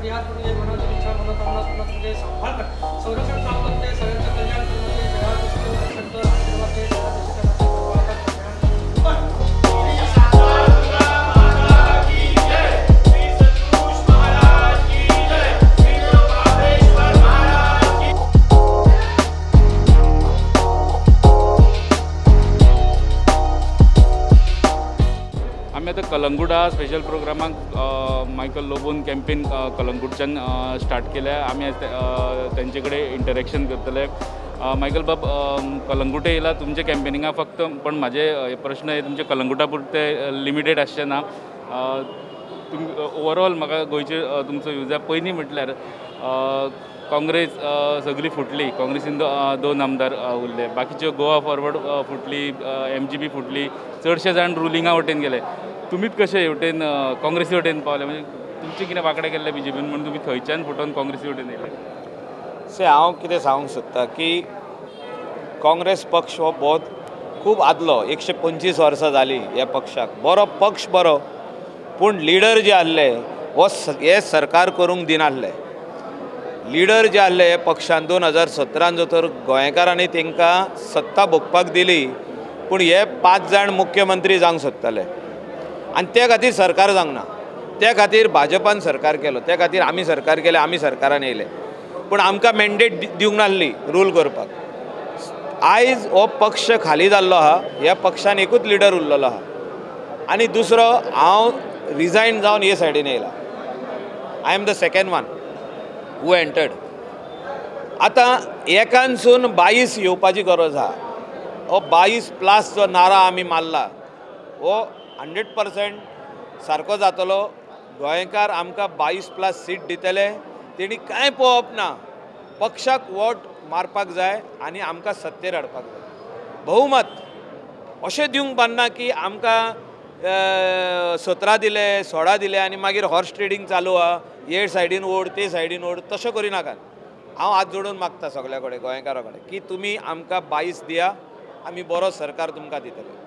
आणि यापुढे मनाची इच्छा मनात अंमलात म्हणजे सांभाळ संरक्षण प्राप्त होते सगळ्यांचं कल्याण करते घरात शब्द आशीर्वाद ते आम्ही आता कलंगूट हा स्पेशल प्रोग्रामाक मायकल लोबोन कॅम्पेन कलंगूटच्यान स्टार्ट केल्या. आम्ही त्यांचे कडेन इंटरॅक्शन करतले. मायकल बाब, कलंगूट येयला तुमचे कॅम्पेनिंगा फक्त, पण माझे प्रश्न हे तुमचे कलंगूटा पुरते लिमिटेड आसचे ना. ओवरऑल म्हाका गोंयचे तुमचो यूज आहे. पयलीं म्हटल्यार काँग्रेस सगळी फुटली, काँग्रेसीन दोन आमदार उरले, बाकीच्यो गोवा फॉरवर्ड फुटली, MGP फुटली, चडशे जाण रुलिंगा वटेन गेले. तुमीच कशे हेवटेन काँग्रेसी वटेन पावले? म्हणजे तुमचे कितें वांकडे केल्ले BJPन म्हणून तुमी थंयच्यान फुटोन काँग्रेसी वटेन येयले? हांव कितें सांगूंक सोदतां की काँग्रेस पक्ष हो बहुत खूब आदलो, 125 वर्सां जालीं ह्या पक्षाक. बरो पक्ष बरो, पूण लिडर जे आहले हे सरकार करूंक दिनासले. लिडर जे आहले हे पक्षान 2017 जो तर गोंयकारांनी तांकां सत्ता भोगपाक दिली, पूण हे 5 जाण मुख्यमंत्री जावंक सोदताले आनी त्या खातीर सरकार जावंक ना. त्या खातीर भाजपान सरकार केलो, त्या खातीर आमी सरकार केले, आमी सरकारान येयले, पूण आमकां मॅन्डेट दिवंक नासली रूल करपाक. आयज हो पक्ष खाली जाल्लो आहा, ह्या पक्षान एकूच लिडर उरलेलो आहा आनी दुसरो हांव रिजायन जावन हे सायडीन येयला. I am the second one who entered. आतां एकानसून 22 येवपाची गरज आहा. हो 22+ जो नारा आमी मारला हो 100% सारको जातलो. गोंयकार आमकां 22+ सीट दितले. तेणी कांय पळोवप ना, पक्षाक वोट मारपाक जाय आनी आमकां सत्तेर हाडपाक जाय. भोवमत अशें दिवंक बांदना की आमकां 17 दिले, 16 दिले आनी मागीर हॉर्स ट्रेडींग चालू आहा, हे सायडीन ओड ते सायडीन ओड. तशें करिनाकात. हांव हात जोडून मागता सगळ्या कडेन गोंयकारा कडेन की तुमी आमकां 22 दिया, आमी बरो सरकार तुमकां दितले.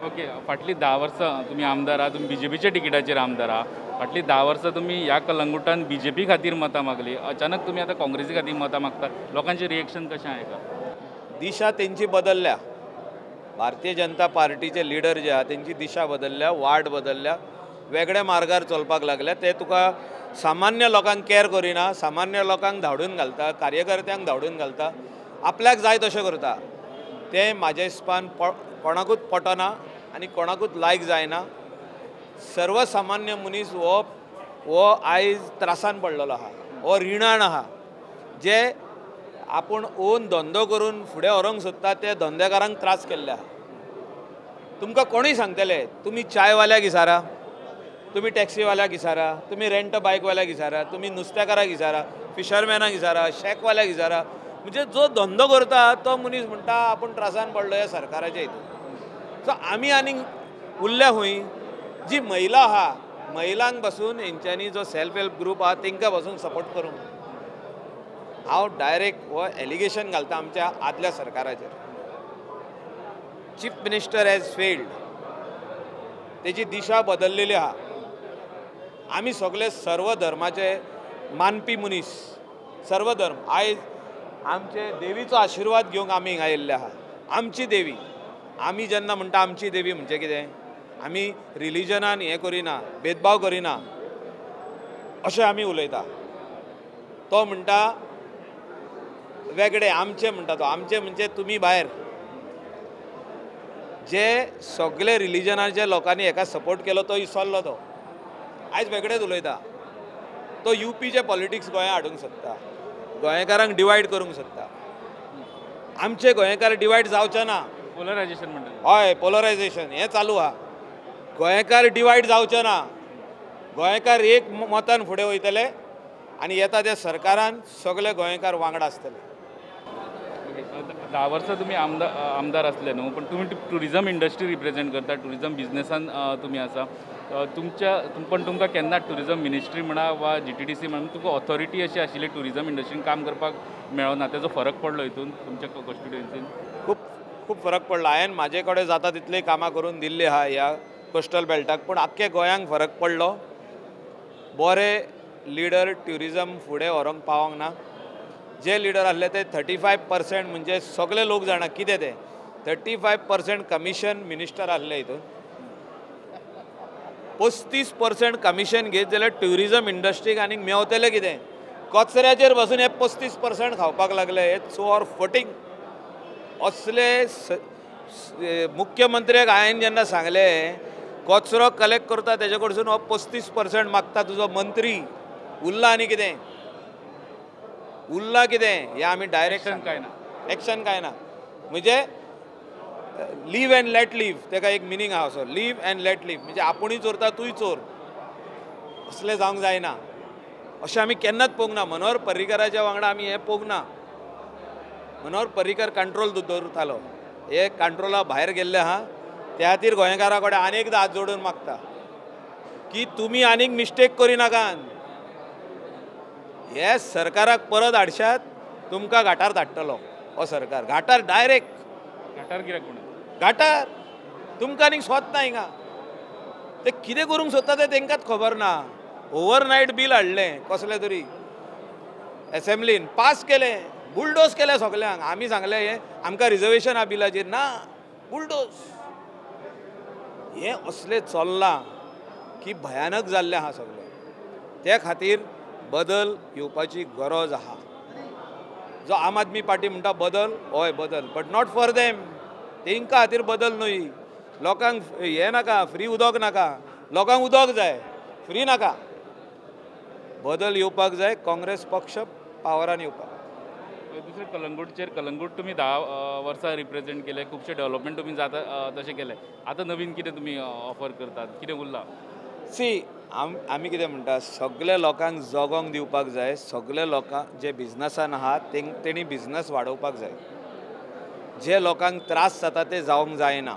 ओके, फाटली 10 वर्सां तुमी आमदार आहा, तुमी BJPच्या टिकेटाचेर आमदार आहा. फाटली 10 वर्सां तुमी ह्या कलंगूटान BJP खातीर मतां मागली, अचानक तुमी आतां काँग्रेसी खातीर मतां मागता. लोकांचें रिएक्शन कशें आहे का? दिशा तेंची बदलल्या. भारतीय जनता पार्टीचे लिडर जे आहा तेंची दिशा बदलल्या, वाट बदलल्या, वेगळ्या मार्गार चलपाक लागल्या. ते तुका सामान्य लोकांक केअर करिना, सामान्य लोकांक धांवडून घालता, कार्यकर्त्यांक धांवडून घालता, आपल्याक जाय तशें करता. ते म्हाज्या हिसपान कोणाकूच पटना आनी कोणाकूच लायक जायना. सर्वसामान्य मनीस हो आयज त्रासान पडलेलो आहा, हो रिणाण आहा. जे आपूण ओन धंदो करून फुडें व्हरूंक सोदता ते धंदेकारांक त्रास केल्ले आहा. तुमकां कोणूय सांगतले तुमी चायवाल्याक विचारा, तुमी टॅक्सीवाल्याक विचारा, तुमी रेंट बायकवाल्याक विचारा, तुमी नुस्तेकाराक विचारा, फिशरमॅनाक विचारा, शेकवाल्याक विचारा. म्हणजे जो धंदो करता तो मनीस म्हणटा आपूण त्रासान पडलो ह्या सरकाराच्या हितून. सो आमी आनीक उरल्या खूंय जी महिला आहा, महिलांक पासून हेंच्यांनी जो सेल्फ हेल्प ग्रूप आहा तांकां पासून सपोर्ट करूंक. हांव डायरेक्ट हो एलिगेशन घालता आमच्या आदल्या सरकाराचेर. Chief minister has failed. तेची दिशा बदललेली आहा. आमी सगळे सर्व धर्माचे मानपी मनीस, सर्व धर्म आयज आमचे देवीचो आशिर्वाद घेवंक आमी हिंगा येयल्ले आहा. आमची देवी, आमी जेन्ना म्हणटा आमची देवी म्हणजे कितें, आमी रिलिजनान हें करिना, भेदभाव करिना अशें आमी उलयता. तो म्हणटा वेगळे, आमचे म्हणटा तो. आमचे म्हणजे तुमी भायर. जे सगळे रिलिजनाच्या लोकांनी हेका सपोर्ट केलो तो इसरलो तो आयज वेगळेच उलयता. तो UPचे पॉलिटिक्स गोंया हाडूंक सोदता, गोंयकारांक डिवायड करूंक सोदता. आमचे गोंयकार डिवायड जावचे ना. पोलरायझेशन म्हणटा. हय, पोलरायझेशन हें चालू आहा. गोंयकार डिवायड जावचे ना. गोंयकार एक मतान फुडें वयतले आनी येता त्या सरकारान सगळे गोंयकार वांगडा आसतले. 10 वर्सां तुमी आमदार असले न्हू, पण तुम्ही टुरिझम इंडस्ट्री रिप्रेझेंट करता, टुरिझम बिझनेसान तुमी आसा. पण तुमकां केन्ना टुरिझम मिनिस्ट्री म्हणा वा GTDC म्हणून तुका ऑथॉरिटी अशी आशिल्ली टुरिझम इंडस्ट्रीन काम करपाक मेळना, तेजो फरक पडलो हितून तुमच्या कॉन्स्टिट्युएन्सीन? खूप फरक पडला. हांवें म्हाजे कडेन जाता तितली कामां करून दिल्ली आहा ह्या कोस्टल बेल्टाक, पूण आख्खे गोंयांक फरक पडलो. बरे लिडर ट्युरिजम फुडें व्हरूंक पावोंक ना. जे लिडर आहले ते 35% म्हणजे सगळे लोक जाणा कितें ते 35% कमिशन मिनिस्टर आहले हितून 35% कमिशन घेत जाल्यार ट्युरिजम इंडस्ट्रीक आनीक मेवतले कितें. कचऱ्याचेर बसून हे 35% खावपाक लागले. हे चोर फटींग असले मुख्यमंत्र्याक हांवें जेन्ना सांगलें कचरो कलेक्ट करता तेजे कडसून हो 35% मागता तुजो मंत्री उरला आनी कितें उरला कितें हें आमी डायरेक्ट काय ना एक्शन कांय ना. म्हणजे लीव एंड लेट लीव तेका एक मिनींग आहा असो लीव एंड लेट लीव म्हणजे आपुणूय चोरता तूंय चोर असलें जावंक जायना. अशें आमी केन्नाच पळोवंक ना. मनोहर पर्रीकराच्या वांगडा आमी हें पळोवंक ना. मनोहर पर्रीकर कंट्रोल दवरतालो. हे कंट्रोला भायर गेल्ले आहा त्या खातीर गोंयकारा कडेन आनेकदां हात जोडून मागता की तुमी आनीक मिस्टेक करिनाकात. हे सरकाराक परत हाडशात तुमकां घाटार धाडटलो हो सरकार. घाटार डायरेक्ट घाटार कित्याक म्हणून घाटार तुमकां आनीक स्वत ना हिंगा. ते कितें करूंक सोदता ते तांकांच खबर ना. ओव्हरनायट बील हाडलें कसलें तरी एसेंब्लीन पास केलें बुलडोज केलें सगल्यांक. आमी सांगलें हें आमकां रिजर्वेशन आहा बिलाचेर ना बुलडोज. हें असलें चल्लां की भयानक जाल्लें आहा सगळें. त्या खातीर बदल येवपाची गरज आहा. जो आम आदमी पार्टी म्हणटा बदल हय बदल बट नॉट फॉर देम. तांकां खातीर बदल न्हय. लोकांक हें नाका फ्री उदक नाका. लोकांक उदक जाय फ्री नाका. बदल येवपाक जाय. काँग्रेस पक्ष पावरान येवपाक. दुसरे कलंगूट तुमी 10 वर्सां रिप्रेझेंट केले. खुबशे डेव्हलपमेंट तुमी जाता तशें केलें. आतां नवीन कितें तुमी ऑफर करतात कितें उरलां. सी आमी कितें म्हणटा सगळे लोकांक जगोंक दिवपाक जाय. सगळे लोकांक जे बिझनसान आहात तेणी बिझनस वाडोवपाक जाय. जे लोकांक त्रास जाता ते जावंक जायना.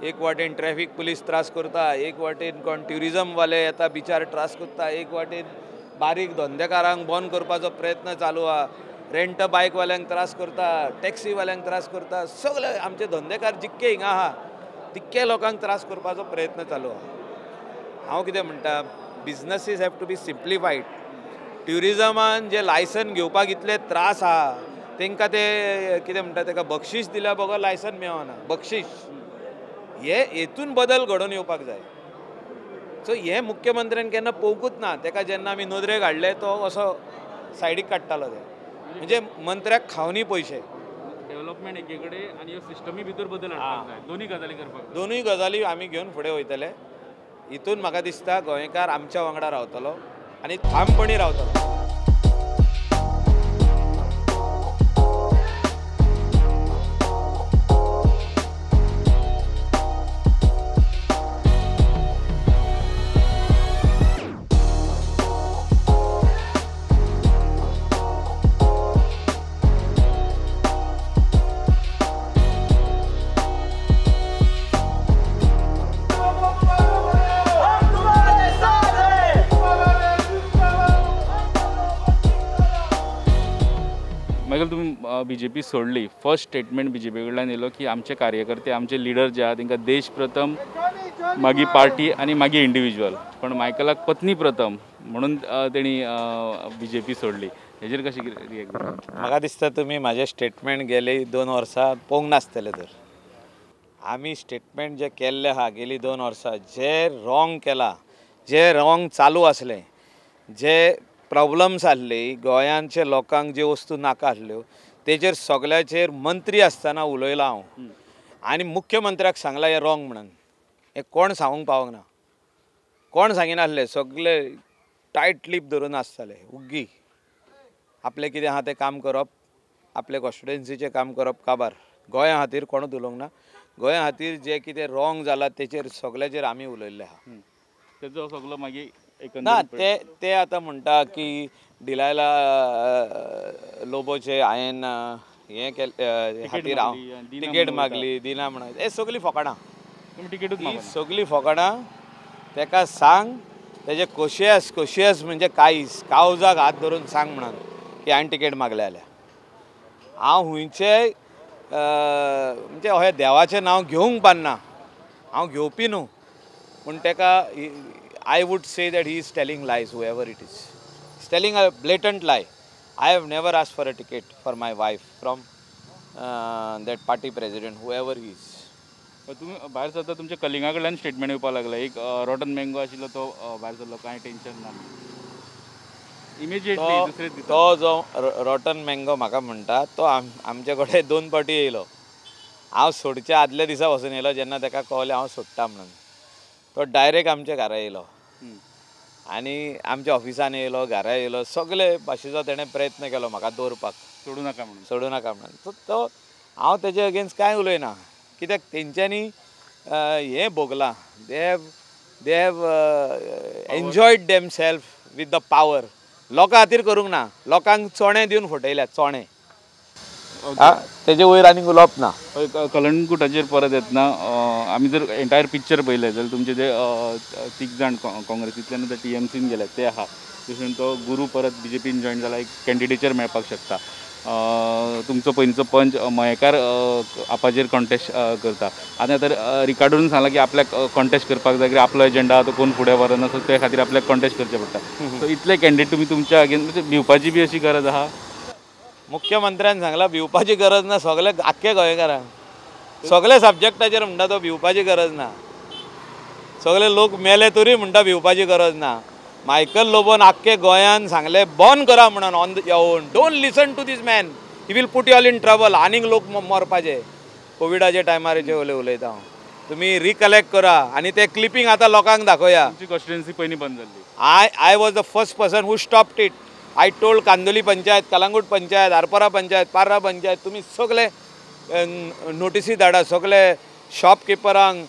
एक वाटेन ट्रॅफिक पुलीस त्रास करता. एक वाटेन कोण ट्युरिजमवाले येता बिचार त्रास करता. एक वाटेन बारीक धंदेकारांक बंद करपाचो प्रयत्न चालू आहा. रेंट बायकवाल्यांक त्रास करता. टॅक्सीवाल्यांक त्रास करता. सगळे आमचे धंदेकार जितके हिंगा आहा तितके लोकांक त्रास करपाचो प्रयत्न चालू आहा. हांव कितें म्हणटा बिझनसीस हॅव टू बी सिम्प्लिफायड. ट्युरिजमान जे लायसन घेवपाक इतले त्रास आहा तांकां ते कितें म्हणटा ताका बक्षीस दिल्या बगर लायसन मेळना. बक्षीस हेतून बदल घडोवन येवपाक जाय. सो हें मुख्यमंत्र्यान केन्ना पळोवंकूच ना. ताका जेन्ना आमी नदरेक हाडले तो असो सायडीक काडटालो ते. म्हणजे मंत्र्याक खावनी पयशे. डेव्हलपमेंट एके कडेन आनी ह्यो सिस्टमी भितर बदल हाडपाक जाय. दोनूय गजाली करपाक जाय. दोनूय गजाली आमी घेवन फुडें वयतले. हितून म्हाका दिसता गोंयकार आमच्या वांगडा रावतलो आनी ठामपणी रावतलो. मागीर तुम्ही BJP सोडली. फर्स्ट स्टेटमेंट BJP कडल्यान येयलो की आमचे कार्यकर्ते आमचे लिडर जे आहा तांकां देश प्रथम मागीर पार्टी आनी मागीर इंडिविज्युअल. पण मायकलाक पत्नी प्रथम म्हणून तेणी BJP सोडली. हेजेर कशी रिएक्ट करता. म्हाका दिसता तुमी म्हाजें स्टेटमेंट गेली 2 वर्सां पळोवंक नासतले. तर आमी स्टेटमेंट जे केल्ले आहा गेली 2 वर्सां जे रॉंग केला जे रॉंग चालू आसलें जे प्रॉब्लम्स आहली गोंयांचे लोकांक ज्यो वस्तू नाका आसल्यो तेजेर सगळ्याचेर मंत्री आसतना उलयला हांव. आनी मुख्यमंत्र्याक सांगला हें रॉंग म्हणून. हें कोण सांगूंक पावोंक ना. कोण सांगिनासलें. सगळे टायट लिप धरून आसताले. उग्गी आपलें कितें आहा तें काम करप. आपले कॉन्स्टिट्युएन्सीचें काम करप काबार. गोंया खातीर कोणूच उलोवंक ना. गोंया खातीर जे कितें रॉंग जालां तेचेर सगळ्याचेर आमी उलयल्ले आहा. तेजो सगळो मागीर ना ते आतां म्हणटा की डिलायला लोबोचे हांवें हें केलें खातीर हांव टिकेट मागली दिना म्हणून. हे सगळीं फकाणां. टिकेटूच सगळीं फकाणां. ताका सांग तेजे कोशियस म्हणजे कायस कावजाक हात धरून सांग म्हणून की हांवें टिकेट मागले जाल्यार. हांव हुंयचे म्हणजे अशें देवाचें नांव घेवंक पारना. हांव घेवपी न्हू. पूण ताका I would say that he is telling lies, whoever it is. He's telling a blatant lie. I have never asked for a ticket for my wife from that party president, whoever he is. पण तुम्ही भायर सरता तुमच्या कलिंगा कडल्यान statement येवपा लागला एक rotten mango आशिल्लो तो भायर सरलो कांय टेन्शन ना इमिजिएटली दुसरे दीस तो जो रॉटन मँगो म्हाका म्हणटा तो आमचे कडेन 2 फावटी येयलो. हांव सोडच्या आदल्या दिसा वचून येयलो जेन्ना ताका कळलें हांव सोडटा म्हणून. तो डायरेक्ट आमच्या घरा येयलो आनी आमच्या ऑफिसान येयलो, घरा येयलो, सगळे भाशेचो तेणें प्रयत्न केलो म्हाका दवरपाक, सोडू नाका म्हणून. तो हांव तेजे अगेन्स्ट कांय उलयना कित्याक तेंच्यांनी हें भोगलां. They have enjoyed themselves with the power. लोकां खातीर करूंक ना, लोकांक चोणे दिवन फटयल्यात, चोणे. तेजे वयर आनीक उलोवप ना. कलंगुटाचेर परत येतना आमी जर एंटायर पिक्चर पळयलें जाल्यार तुमचे जे 3 जाण काँग्रेसींतल्यान ते TMCन गेले ते आहा. तशें तो गुरू परत BJPन जॉयन जाला, एक कॅन्डिडेचर मेळपाक शकता. तुमचो पयलींचो पंच मयेकार आपाचेर कॉन्टेस्ट करता. आतां तर रिकार्डून सांगला की आपल्याक कॉन्टेस्ट करपाक जाय, आपलो एजेंडा तो कोण फुडें व्हरना, सो ते खातीर आपल्याक कॉन्टेस्ट करचें पडटा. सो इतले कॅन्डिडेट तुमी तुमच्या अगेन्स्ट म्हणजे भिवपाची बी अशी गरज आहा. मुख्यमंत्र्यान सांगला भिवपाची गरज ना. सगळे आख्खे गोंयकारांक सगळे सब्जेक्टाचेर म्हणटा तो भिवपाची गरज ना. सगळे लोक मेले तरी म्हणटा भिवपाची गरज ना. मायकल लोबोन आख्खे गोंयान सांगले बॉन करा म्हणून on the own. Don't listen to this man, he will put you all in trouble. आनीक लोक मरपाचे. कोविडाच्या टायमाराचे उलयता हांव. तुमी रिकलेक्ट करा आनी ते क्लिपिंग आतां लोकांक दाखोवया. तुमची कॉन्स्टिट्युएन्सी पयलीं बंद जाल्ली. I was the first person who stopped it. I told Candolim panchayat, Calangute panchayat, Arpora panchayat, Parra panchayat, तुम्ही सगळे नोटिसी धाडा सगळे शॉपकिपरांक,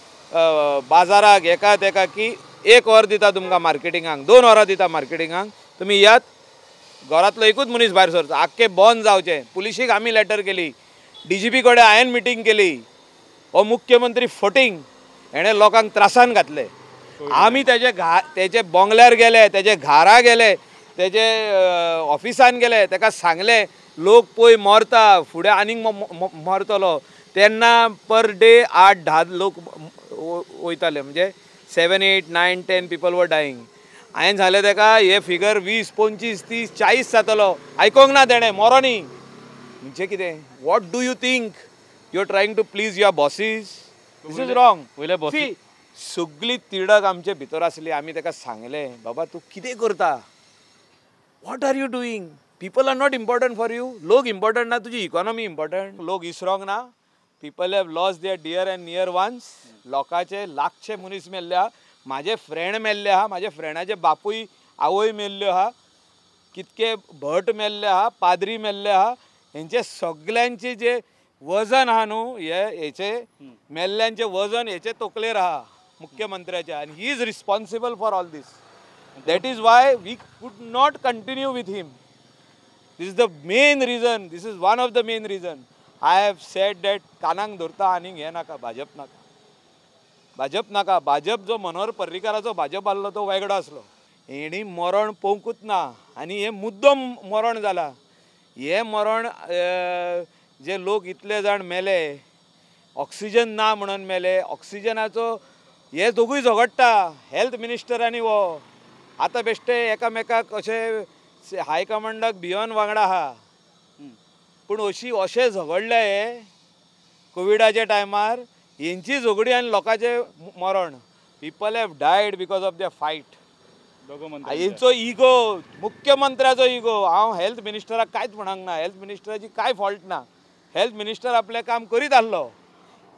बाजाराक, एका तेका की 1 वर दिता तुमकां मार्केटिंगाक, 2 वरां दिता मार्केटिंगाक. तुमी यात, घरांतलो एकूच मनीस भायर सरता. आख्खे बंद जावचें. पुलिशीक आमी लेटर केली, DGP कडेन हांवें मिटींग केली. हो मुख्यमंत्री फटींग हेणें लोकांक त्रासान घातले. आमी तेजे बोंगल्यार गेले, तेजे घारा गेले, तेजे ऑफिसान गेले, ताका सांगले लोक पळय मरता, फुडें आनीक मरतलो. तेन्ना पर डे 8-10 लोक वयताले, म्हणजे 7, 8, 9, 10 पीपल वर डायींग. हांवें सांगलें ताका हे फिगर 20, 25, 30, 40 जातलो. आयकोंक ना तेणें, मरोनी. म्हणजे कितें? What do you think? You are trying to please your bosses? This is wrong. सगळी तिडक आमचे भितर आसली. आमी ताका सांगलें बाबा तूं कितें करता? What are you doing? People are not important for you. लोक इम्पॉर्टंट ना, तुजी इकॉनॉमी इम्पॉर्टंट. लोक इसरोंक ना. People have lost their dear and near ones. लोकांचे लाखशे मनीस मेल्ले आहा. म्हाजे फ्रेंड मेल्ले आहा, म्हाजे फ्रेंडाचे बापूय आवय मेल्ल्यो आहा, कितके भट मेल्ले आहा, पाद्री मेल्ले आहा. हेंचे सगळ्यांचे जे वजन आहा न्हू, हेचे मेल्ल्यांचे वजन हेचे तकलेर आहा मुख्यमंत्र्याचे. आनी he is responsible for all these. That is why we could not continue with him. This is the main reason. This is one of the main reason. I have said that कानांक धरता आनीक हें नाका, भाजप नाका. भाजप नाका. भाजप जो मनोहर पर्रीकाराचो भाजप आसलो तो वेगळो आसलो. हेणी मरण पळोवंकूच ना. आनी हें मुद्दम मरण जाला. हें मरण जे लोक इतले जाण मेले, ऑक्सिजन ना म्हणून मेले. ऑक्सिजनाचो हे दोगूय झगडटा, हेल्थ मिनिस्टर आनी वो. आतां बेश्टे एकामेकाक अशे हायकमांडाक भियोन वांगडा आहा. पूण अशें झगडले हे कोविडाच्या टायमार. हेंची झगडी आनी लोकांचें मरण. People have died because of the fight. हेंचो इगो, मुख्यमंत्र्याचो इगो. हांव हेल्थ मिनिस्टराक कांयच म्हणूंक ना. हेल्थ मिनिस्टराची कांय फॉल्ट ना. हेल्थ मिनिस्टर आपलें काम करीत आसलो.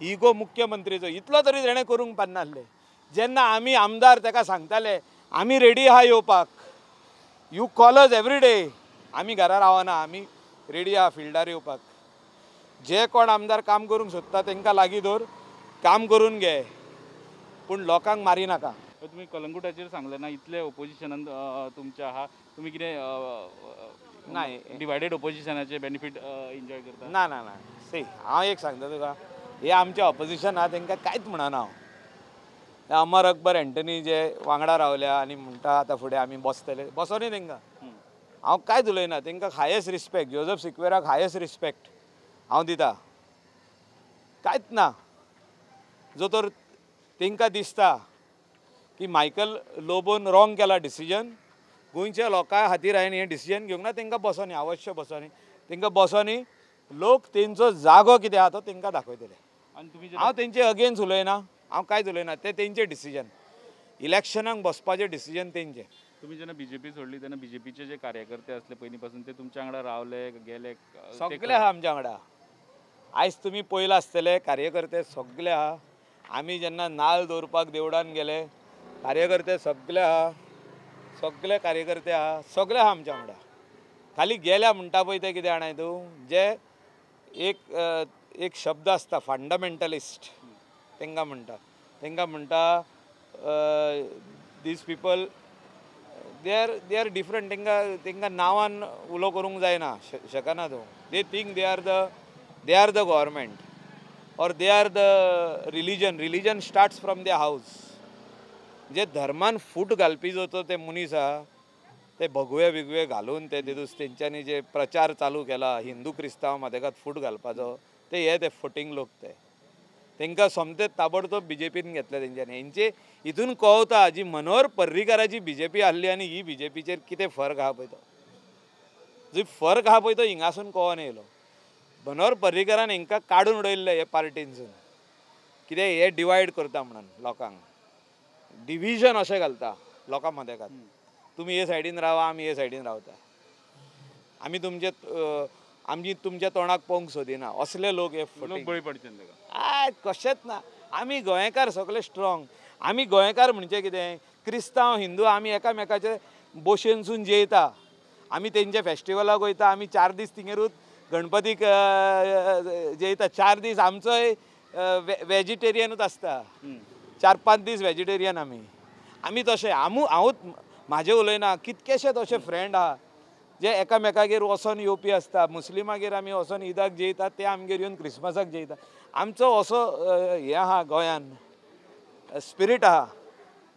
इगो मुख्यमंत्रीचो इतलो तरी ताणें करूंक पान्नासलें. जेन्ना आमी आमदार ताका सांगताले आमी रेडी आहा येवपाक, you call us every day, आमी घरा रावना, आमी रेडी आहा फिल्डार येवपाक. जे कोण आमदार काम करूंक सोदता तांकां लागीं धर, काम करून घे, पूण लोकांक मारी नाका. तुमी कलंगुटाचेर सांगलें ना, इतले ओपोजिशनान तुमचे आहा, तुमी कितें नाही डिवायडेड ओपोजिशनाचे बेनिफीट एन्जॉय करता? ना ना ना. सी हांव एक सांगता तुका, हे आमचे ऑपोजिशन आहा तांकां कांयच म्हणना हांव. अमर अकबर एंटनी जे वांगडा रावल्या आनी म्हणटा आतां फुडें आमी बसतले, बसोनी तांकां. हांव कांयच उलयना. तांकां हायेस्ट रिस्पेक्ट, जोझफ सिक्वेराक हायेस्ट रिस्पेक्ट हांव दिता. कांयच ना. जो तर तांकां दिसता की मायकल लोबोन रॉंग केला डिसिजन. गोंयच्या लोकां खातीर हांवें हें डिसिजन घेवंक ना. तांकां बसोनी अवश्य बसोनी तांकां बसोनी लोक तेंचो जागो कितें आहा तो तांकां दाखयतले. आनी तुमी हांव तेंचे अगेन्स्ट उलयना, हांव कांयच उलयना. तें तेंचें डिसिजन. इलेक्शनाक बसपाचें डिसिजन तेंचें. तुम्ही जेन्ना बीजेपी सोडली तेन्ना बीजेपीचे जे कार्यकर्ते असले पयलीं पासून ते तुमच्या वांगडा रावले गेले सगळे आहा आमच्या वांगडा. आयज तुमी पळयला आसतले कार्यकर्ते सगळे आहा. आमी जेन्ना नाल्ल दवरपाक देवळान गेले कार्यकर्ते सगळे आहा. सगळे कार्यकर्ते आहा. सगळे आहा आमच्या वांगडा. खाली गेल्या म्हणटा पळय ते कितें जाणाय तूं, जे एक शब्द आसता फंडामेंटलिस्ट तांकां म्हणटा this people they are different. तांकां नांवान उलो करूंक जायना शकना तूं. They think they are the government और they are the religion starts from the house. जे धर्मान फूट घालपी जो ते मनीस आहा ते भगवे बिगवे घालून ते दिसूस तेंच्यांनी जे प्रचार चालू केला हिंदू क्रिस्तांव मदेकात फूट घालपाचो ते फुटींग लोक तांकां सोमते ताबडतोब बीजेपीन घेतले तेंच्यांनी. हेंचे हितून कळटा जी मनोहर पर्रीकाराची बीजेपी आहली आनी ही बीजेपीचेर कितें फरक आहा पळय तो. जो फरक आहा पळय तो हिंगासून कळोन येयलो. मनोहर पर्रीकारान हांकां काडून उडयल्ले हे पार्टीनसून. कितें हे डिवायड करता म्हणून लोकांक डिविजन अशें घालता लोकां मदेकात. तुमी हे सायडीन रावा आमी हे सायडीन रावता. आमी तुमच्या तोंडाक पळोवंक सोदिना असले लोक हे बळी पडचे कशेंच ना. आमी गोंयकार सगळे स्ट्रॉंग. आमी गोंयकार म्हणजे कितें क्रिस्तांव हिंदू आमी एकामेकाचे बोशेनसून जेयता. आमी तेंचे फेस्टिवलाक वयता. आमी 4 दीस थिंगेरूच गणपतीक जेयता. 4 दीस आमचोय वेजिटेरियनूच आसता. 4-5 दीस वेजिटेरियन आमी तशें हांवूच म्हाजें उलयना. कितकेशेच अशे फ्रेंड आहा जे एकामेकागेर वचोन येवपी आसता. मुस्लिमागेर आमी वचोन ईदाक जेयतात ते आमगेर येवन क्रिस्मसाक जेयता. आमचो असो हें आहा गोंयान स्पिरीट आहा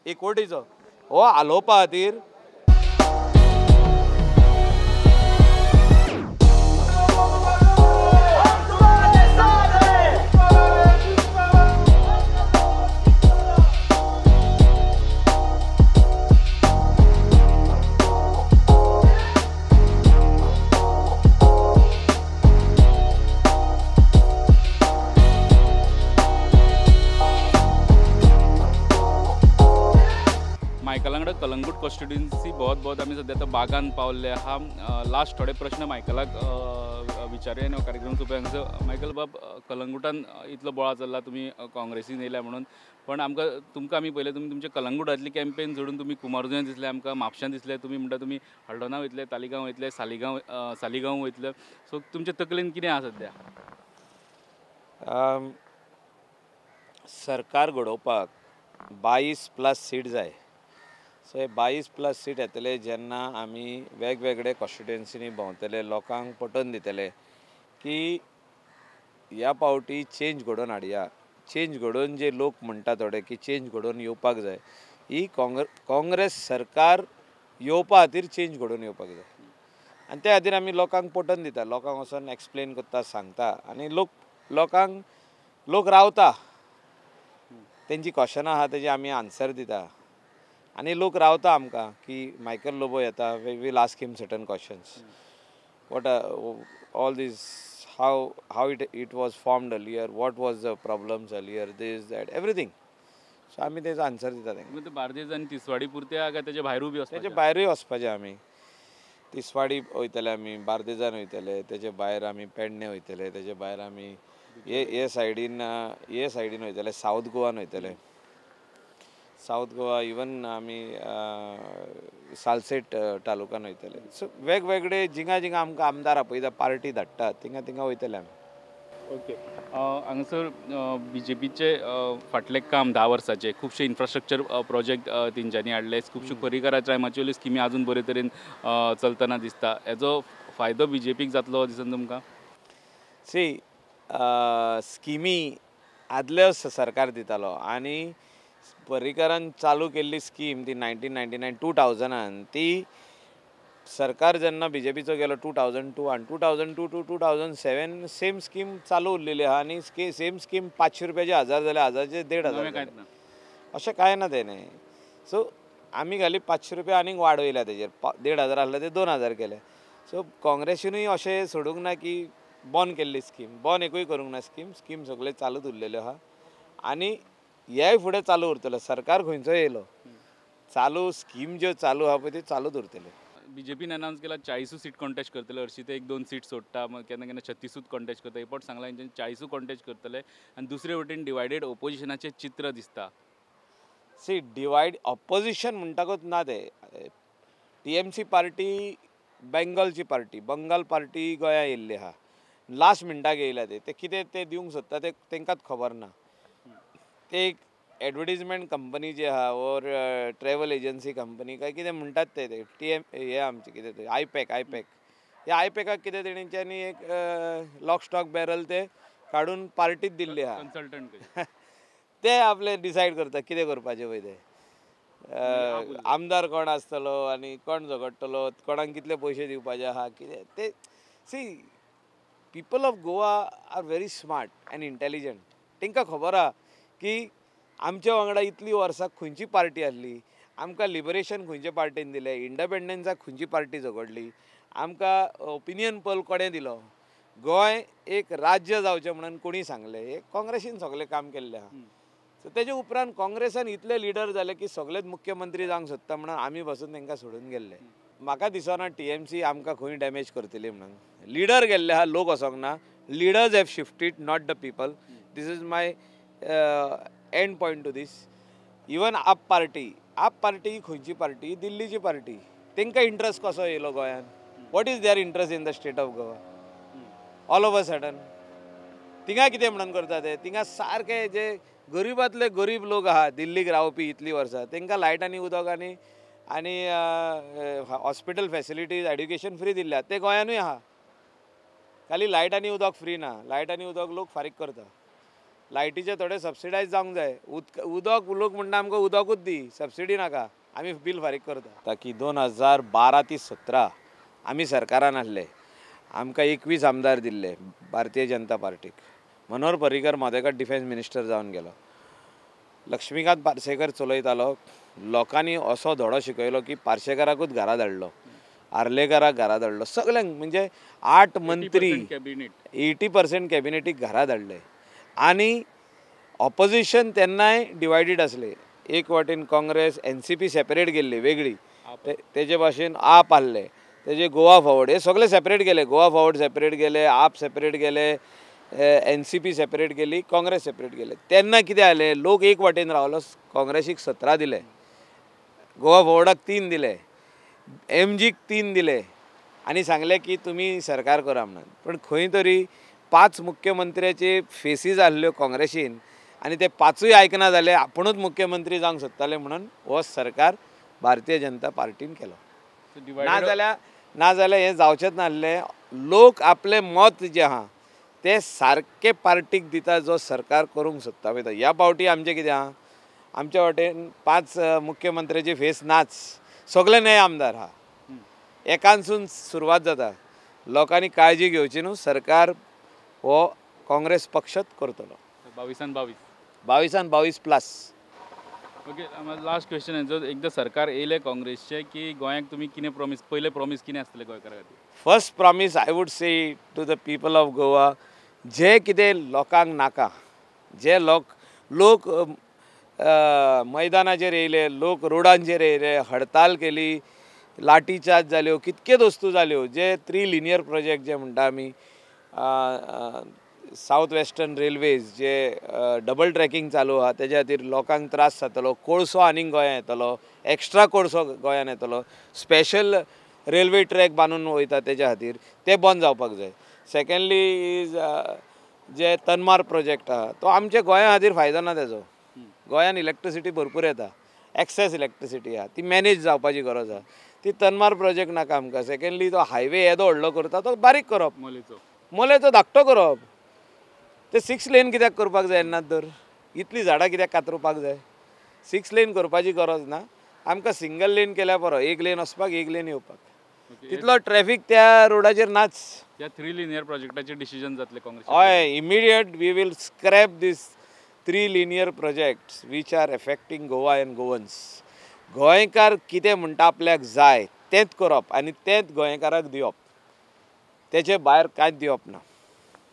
एकवटीचो हो हालोवपा खातीर. मायकलांकडे कलंगूट कॉन्स्टिट्युएन्सी बहुत आम्ही सध्या आता बागान पावले हा. लास्ट थोडे प्रश्न मायकलाक विचारूया आनी हो कार्यक्रम सोंपया. मायकल बाब, कलंगूटान इतलो बोळा चल्ला तुमी काँग्रेसीन येयल्या म्हणून, पण तुमकां आमी पयले तुमी तुमचे कलंगूटातली कॅम्पेन सोडून तुमी कुमारजुंव्यां दिसले, आमकां म्हापशां दिसले. तुमी म्हणटा तुमी हळदोणा वयतले, तालिगांव वयतले, सालिगांव वयतले. सो तुमचे तकलेन कितें आहा सध्या? सरकार घडोवपाक 22+ सीट जाय. सो हे 22+ सीट येतले जेन्ना आमी वेगवेगळे कॉन्स्टिट्युएन्सीनी भोंवतले, लोकांक पटोवन दितले की ह्या पावटी चेंज घडोवन हाडया. चेंज घडोवन जे लोक म्हणटा थोडे की चेंज घडोवन येवपाक जाय, ही काँग्रेस सरकार येवपा खातीर चेंज घडोवन येवपाक जाय. आनी त्या खातीर आमी लोकांक पटोवन दिता. लोकांक वचोन एक्सप्लेन करता, सांगता आनी लोक रावता. तेंची क्वेश्चनां आहा तेजी आमी आन्सर दिता आनी लोक रावता आमकां की मायकल लोबो येता, we will ask him certain questions. What all this how it was formed earlier, what was the problems earlier, this that everything. So आमी तेजो आन्सर दिता तांकां. बार्देज आनी तिसवाडी पुरत्या काय तेजे भायरूय बी तेजे भायरूय वचपाचें आमी. तिसवाडी वयतले आमी, बार्देजान वयतले, तेजे भायर आमी पेडणे वयतले, तेजे भायर आमी हे सायडीन वयतले, सावथ गोवान वयतले. सावथ गोवा इवन आमी सालसेट तालुकान वयतले. सो वेगवेगळे जिंगा आमकां आमदार आपयता, पार्टी धाडटा, थिंगा वयतले आमी. ओके. हांगासर बीजेपीचे फाटले काम 10 वर्साचे खुबशे इन्फ्रास्ट्रक्चर प्रोजेक्ट तेंच्यांनी हाडले. खुबश्यो पर्रीकाराच्या टायमाच्यो स्किमी आजून बरे तरेन चलतना दिसता. हेजो फायदो बीजेपीक जातलो दिसता तुमकां? स्किमी आदले सरकार दितालो आनी पर्रीकारान चालू केल्ली स्कीम ती 1999-2000 ती सरकार जेन्ना बीजेपीचो गेलो 2002 आनी 2002 to 2007 सेम स्कीम चालू उरलेली आहा आनी सेम स्कीम 500 रुपयाचे 1000 जाल्यार 1000चे 1500 अशें कांय ना तेणे. सो आमी घाली 500 रुपया आनीक वाडवयल्या तेजेर 1,500 आहले ते 2,000 केले. सो काँग्रेसीनूय अशें सोडूंक ना की बंद केल्ली स्कीम, बंद एकूय करूंक ना स्कीम सगळे चालूच उरलेल्यो आहा आनी हेय फुडें चालू उरतलो. सरकार खंयचो येयलो चालू स्कीम ज्यो चालू आहा पळय त्यो चालूच उरतल्यो. बीजेपीन अनाउन्स केला 40 सीट कॉन्टेस्ट करतले. हरशीं ते 1-2 सीट सोडटा, मग केन्ना केन्ना 36 कॉन्टेस्ट करता. हे सांगला हेंच्यानी 40 कॉन्टेस्ट करतले आनी दुसरे वटेन डिवायडेड ओपोजिशनाचें चित्र दिसता. सी डिवायड ऑपोजिशन म्हणटाकूच ना ते TMC पार्टी बेंगॉलची पार्टी, बंगाल पार्टी गोंया येयल्ली आहा. लास्ट मिनटाक येयल्या ते कितें ते दिवंक सोदता ते तेंकाच खबर ना. ते एक एडवर्टिजमेंट कंपनी जी आहा ओर ट्रॅव्हल एजन्सी कंपनी काय कितें म्हणटात ते हे आमचे कितें ते आयपॅक ह्या आयपॅकाक कितें तेणींच्यांनी एक लॉक स्टॉक बॅरल ते काडून पार्टीत दिल्ली आहा. कन्सल्टंट ते आपले डिसायड करता कितें करपाचें पळय ते. आमदार कोण आसतलो आनी कोण झगडटलो, कोणाक कितले पयशे दिवपाचे आहा कितें ते. See people of Goa are very smart and intelligent. तांकां खबर आहा की आमच्या वांगडा इतलीं वर्सां खंयची पार्टी आहली, आमकां लिबरेशन खंयच्या पार्टीन दिलें, इंडिपेंडन्साक खंयची पार्टी झगडली, आमकां ओपिनियन पोल कोणें दिलो, गोंय एक राज्य जावचें म्हणून कोणी सांगलें, हे काँग्रेसीन सगळें काम केल्लें आहा. सो तेजे उपरांत काँग्रेसान इतले लिडर जाले की सगळेच मुख्यमंत्री जावंक सोदता म्हणून आमी बसून तांकां सोडून गेल्ले. म्हाका दिसना TMC आमकां खंय डॅमेज करतली म्हणून. लिडर गेल्ले आहा, लोक वचोंक ना. Leaders have shifted not the people. This is my end point to this. Even AAP party खंयची पार्टी, दिल्लीची पार्टी. तांकां इंट्रस्ट कसो येयलो गोंयान? What is their interest in the state of Goa? All of a sudden थिंगा कितें म्हणून करता ते? थिंगा सारके जे गरीबांतले गरीब लोक आहा दिल्लीक रावपी इतलीं वर्सां, तांकां लायट आनी उदक आनी हॉस्पिटल फॅसिलिटीज एड्युकेशन फ्री दिल्ल्या. ते गोंयानूय आहा. खाली लायट आनी उदक फ्री ना. लायट आनी उदक लोक फारीक करता. लायटीचे थोडे सबसिडायज जावंक जाय. उदक लोक म्हणटा आमकां उदकूच दी, सबसिडी नाका, आमी बील फारीक करता. ताकी 2012 ते 17 आमी सरकारान आसले. आमकां 21 आमदार दिल्ले भारतीय जनता पार्टीक. मनोहर पर्रीकर मदेकाक डिफेन्स मिनिस्टर जावन गेलो. लक्ष्मीकांत पार्सेकर चलयतालो. लोकांनी असो धडो शिकयलो की पार्सेकराकूच घरा धाडलो, आर्लेकराक घरा धाडलो, सगळ्यांक म्हणजे 8 मंत्री 80% कॅबिनेटीक घरा धाडले. आनी ऑपोजिशन तेन्नाय डिवायडीड आसले. एक वाटेन काँग्रेस NCP सेपरेट गेल्ली वेगळी, तेजे भाशेन आप आहले, तेजे गोवा फॉवर्ड, हे सगळे सेपरेट गेले. गोवा फॉवर्ड सेपरेट गेले, आप सेपरेट गेले, NCP सेपरेट गेली, काँग्रेस सेपरेट गेले. तेन्ना कितें जालें, लोक एक वाटेन रावलो. काँग्रेसीक 17 दिले, गोवा फॉवर्डाक 3 दिले, MGक 3 दिले आनी सांगले की तुमी सरकार करा म्हणून. पण खंय तरी 5 मुख्यमंत्र्याचे फेसीस आहल्यो काँग्रेसीन आनी ते 5य आयकना जाले. आपुणूच मुख्यमंत्री जावंक सोदताले म्हणून हो सरकार भारतीय जनता पार्टीन केलो. नाजाल्यार हें जावचेंच नासलें. लोक आपलें मत जें आहा ते सारके पार्टीक दिता जो सरकार करूंक सोदता पळय तो. ह्या पावटी आमचें कितें आहा, आमच्या वाटेन 5 मुख्यमंत्र्याचे फेस नाच, सगळे नये आमदार आहा. एकानसून सुरवात जाता. लोकांनी काळजी घेवची न्हू, सरकार हो काँग्रेस पक्षच करतलो. 22 प्लस. ओके, लास्ट क्वेश्चन आहे. एकदा सरकार येयलें काँग्रेसचें की गोंयाक तुमी कितें पयले प्रॉमीस कितें आसतलें गोंयकारा खातीर? First promise I would say to the people of Goa, जे कितें लोकांक नाका, जे लोक मैदानाचेर येयले, लोक रोडांचेर येयले, हडताल केली, लाठीचार्ज जाल्यो, कितक्योच वस्तू जाल्यो, जे 3 लिनियर प्रोजेक्ट जे म्हणटा आमी, सावथ वेस्टर्न रेल्वेज जे डबल ट्रॅकिंग चालू आहा तेज्या खातीर लोकांक त्रास जातलो, कोळसो आनीक गोंयां येतलो, एक्स्ट्रा कोळसो गोंयान येतलो, स्पेशल रेल्वे ट्रॅक बांदून वयता तेज्या खातीर ते बंद जावपाक जाय. सेकंडली इज जे तनमार प्रोजेक्ट आहा तो आमच्या गोंया खातीर फायदो ना तेजो. गोंयान इलेक्ट्रिसिटी भरपूर येता, एक्सेस इलेक्ट्रिसिटी आहा, ती मॅनेज जावपाची गरज आहा. ती तनमार प्रोजेक्ट नाका आमकां. सेकंडली तो हायवे येदो व्हडलो करता तो बारीक करप, मोलेचो धाकटो करप. ते 6 लेन कित्याक करपाक जाय ना तर? इतली झाडां कित्याक कातरुपाक जाय? 6 लेन करपाची गरज ना. आमकां सिंगल लेन केल्यार पुरो, 1 लेन वचपाक 1 लेन येवपाक. तितलो ट्रॅफिक त्या रोडाचेर नाच. त्या 3 लिनियर प्रोजेक्टाचेर डिसिजन जातले काँग्रेस? हय, immediate we will scrap this 3 linear projects which are affecting Goa and Goans. गोंयकार कितें म्हणटा आपल्याक जाय तेंच करप आनी तेंच गोंयकाराक दिवप, तेचे भायर कांयच दिवप ना.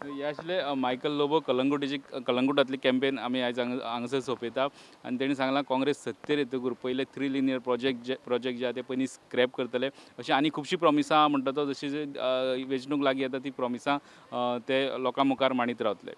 हे आशिल्ले मायकल लोबो कलंगुटांतली कॅम्पेन आमी आयज हांगासर सोंपयता आनी तेणी सांगलां काँग्रेस सत्तेर येतकूर पयले 3 लिनियर प्रोजेक्ट जे आहा ते पयलीं स्क्रॅप करतले. अशी आनी खुबशीं प्रॉमिसां म्हणटा तो जशी वेंचणूक लागीं येता ती प्रॉमिसां ते लोकां मुखार मांडीत रावतले.